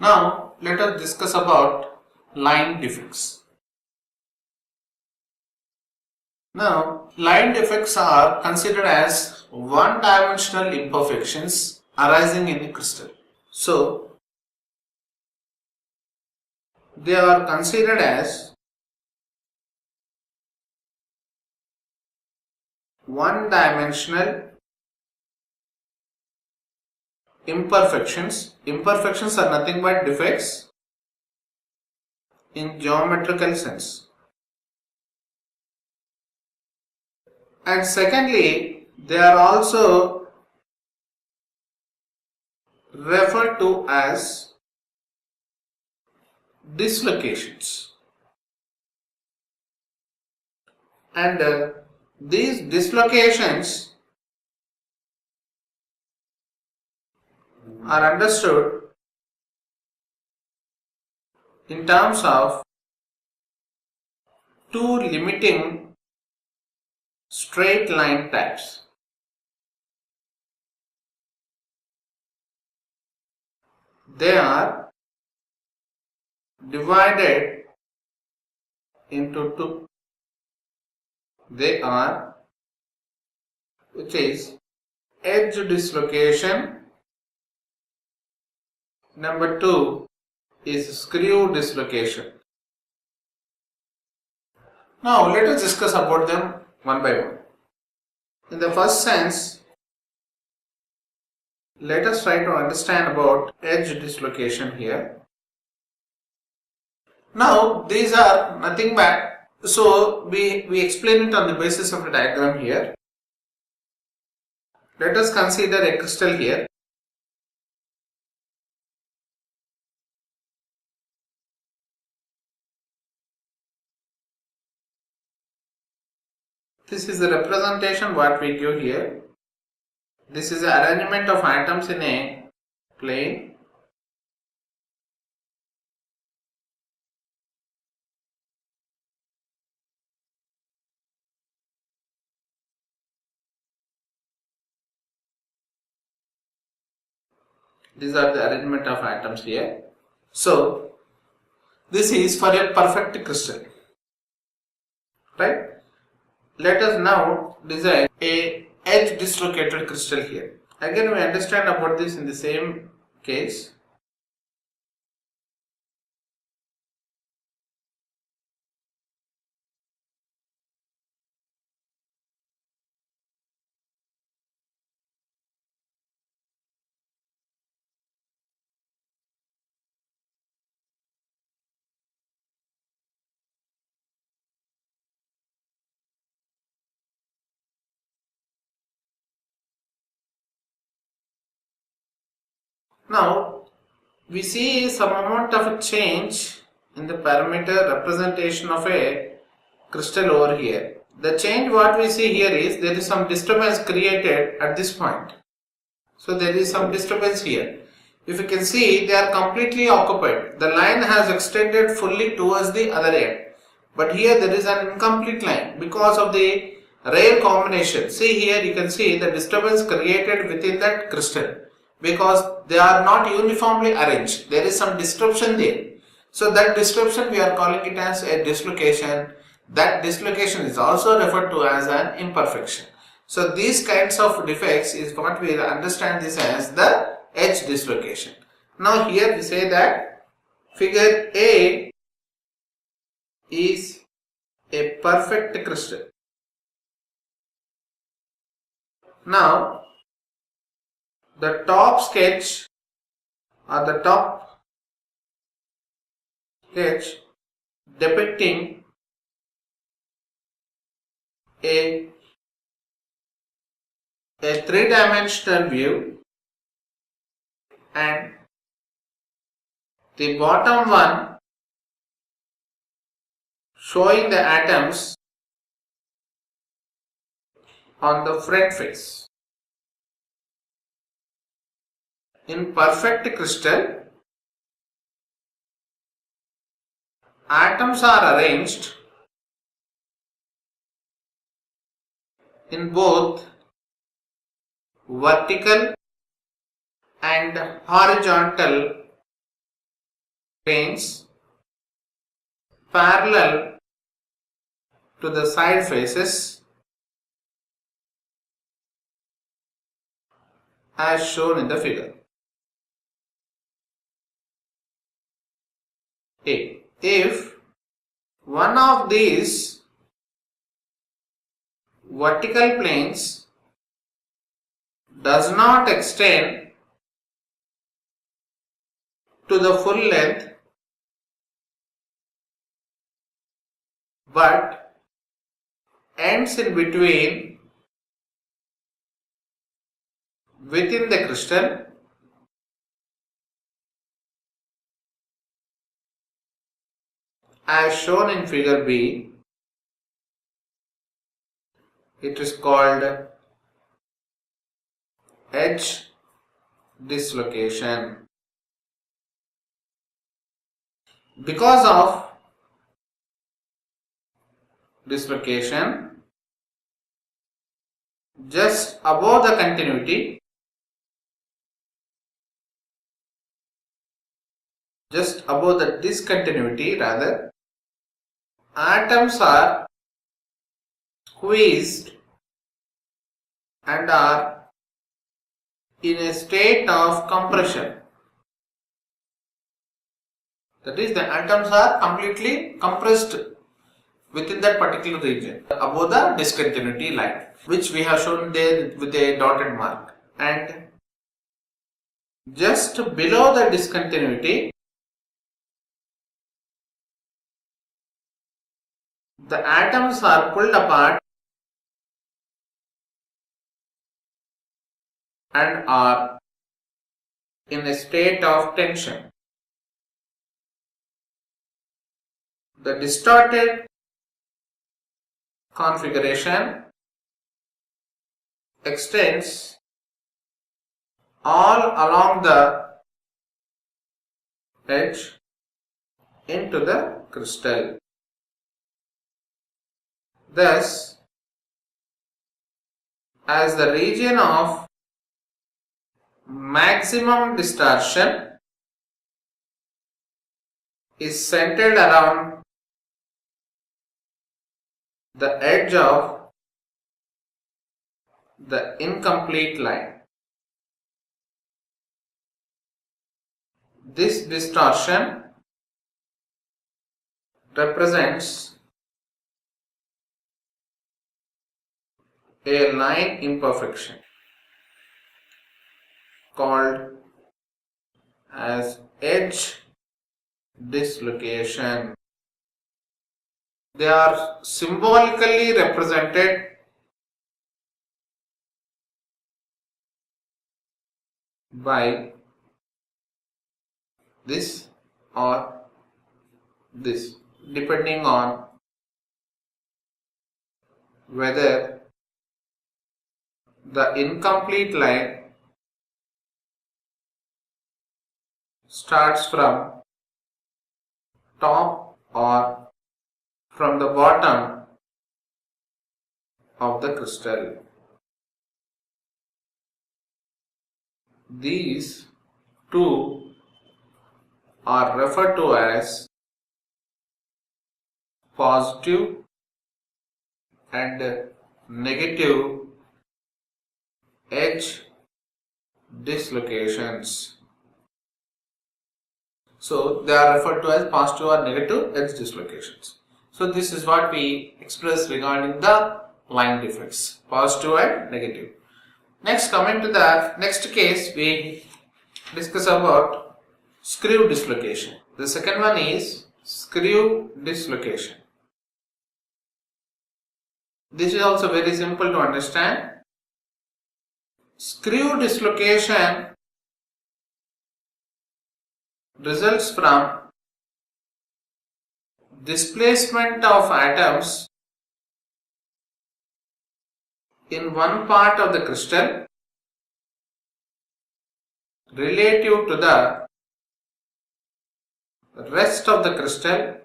Now let us discuss about line defects. Now line defects are considered as one-dimensional imperfections arising in a crystal. So they are considered as one-dimensional imperfections. Imperfections are nothing but defects in geometrical sense. And secondly, they are also referred to as dislocations. And these dislocations are understood in terms of two limiting straight line types. They are divided into two. They are, which is edge dislocation. Number 2 is screw dislocation. Now let us discuss about them one by one. In the first sense, let us try to understand about edge dislocation here. Now these are nothing but, so we explain it on the basis of a diagram here. Let us consider a crystal here. This is the representation what we give here. This is the arrangement of atoms in a plane. These are the arrangement of atoms here. So this is for a perfect crystal, right? Let us now design a edge dislocated crystal here. Again we understand about this in the same case. Now we see some amount of a change in the parameter representation of a crystal over here. The change what we see here is there is some disturbance created at this point. So there is some disturbance here. If you can see, they are completely occupied. The line has extended fully towards the other end. But here there is an incomplete line because of the rare combination. See here you can see the disturbance created within that crystal because they are not uniformly arranged. There is some disruption there. So that disruption we are calling it as a dislocation. That dislocation is also referred to as an imperfection. So these kinds of defects is what we understand this as the edge dislocation. Now here we say that figure A is a perfect crystal. Now the top sketch or the top sketch depicting a three-dimensional view, and the bottom one showing the atoms on the front face. In perfect crystal, atoms are arranged in both vertical and horizontal planes parallel to the side faces as shown in the figure. A. If one of these vertical planes does not extend to the full length but ends in between within the crystal, as shown in figure B, it is called edge dislocation. Because of dislocation, just above the continuity, just above the discontinuity rather, atoms are squeezed and are in a state of compression. That is, the atoms are completely compressed within that particular region above the discontinuity line, which we have shown there with a dotted mark. And just below the discontinuity, the atoms are pulled apart and are in a state of tension. The distorted configuration extends all along the edge into the crystal. Thus, as the region of maximum distortion is centered around the edge of the incomplete line, this distortion represents a line imperfection called as edge dislocation. They are symbolically represented by this or this, depending on whether the incomplete line starts from top or from the bottom of the crystal. These two are referred to as positive and negative edge dislocations. So they are referred to as positive or negative edge dislocations. So this is what we express regarding the line defects, positive and negative. Next, coming to the next case, we discuss about screw dislocation. The second one is screw dislocation. This is also very simple to understand. Screw dislocation results from displacement of atoms in one part of the crystal relative to the rest of the crystal,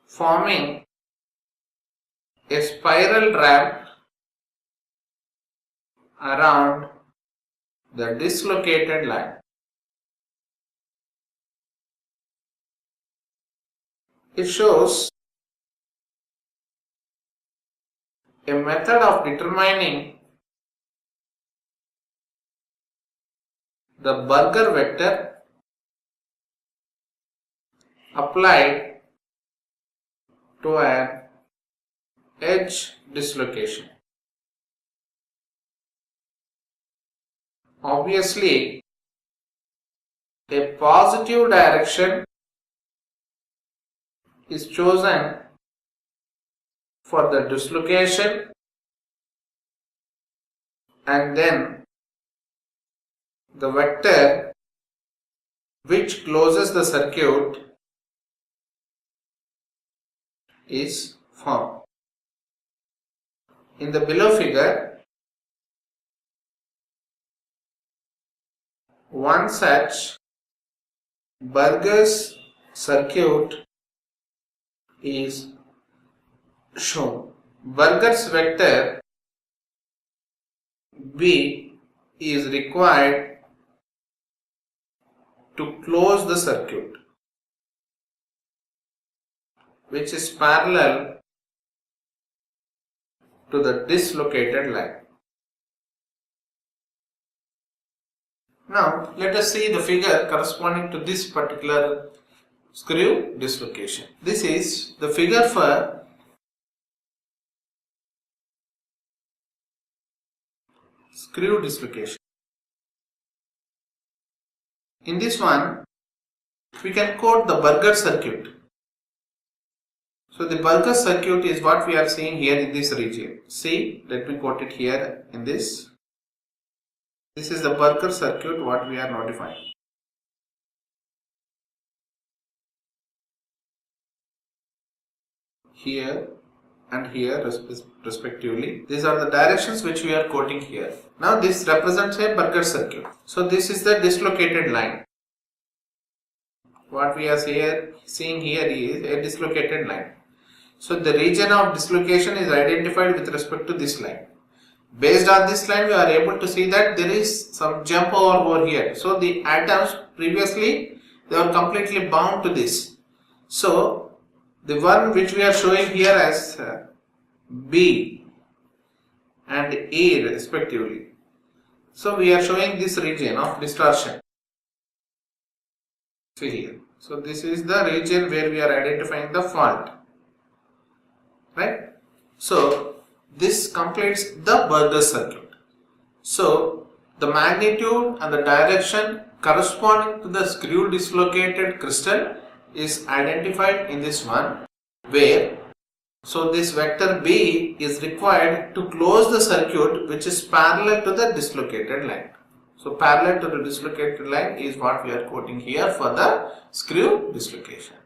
forming a spiral ramp around the dislocated line. It shows a method of determining the burger vector applied to an edge dislocation. Obviously, a positive direction is chosen for the dislocation, and then the vector which closes the circuit is formed. In the below figure, one such Burger's circuit is shown. Burger's vector B is required to close the circuit, which is parallel to the dislocated line. Now let us see the figure corresponding to this particular screw dislocation. This is the figure for screw dislocation. In this one, we can quote the Burger circuit. So the Burger circuit is what we are seeing here in this region. See, let me quote it here in this. This is the Burger circuit what we are notifying. Here and here respectively. These are the directions which we are quoting here. Now this represents a Burger circuit. So this is the dislocated line. What we are seeing here is a dislocated line. So the region of dislocation is identified with respect to this line. Based on this line, we are able to see that there is some jump over here. So the atoms previously they were completely bound to this. So the one which we are showing here as B and A respectively. So we are showing this region of distortion. See here. So this is the region where we are identifying the fault. Right? So this completes the Burger circuit. So the magnitude and the direction corresponding to the screw dislocated crystal is identified in this one, where so this vector B is required to close the circuit which is parallel to the dislocated line. So parallel to the dislocated line is what we are quoting here for the screw dislocation.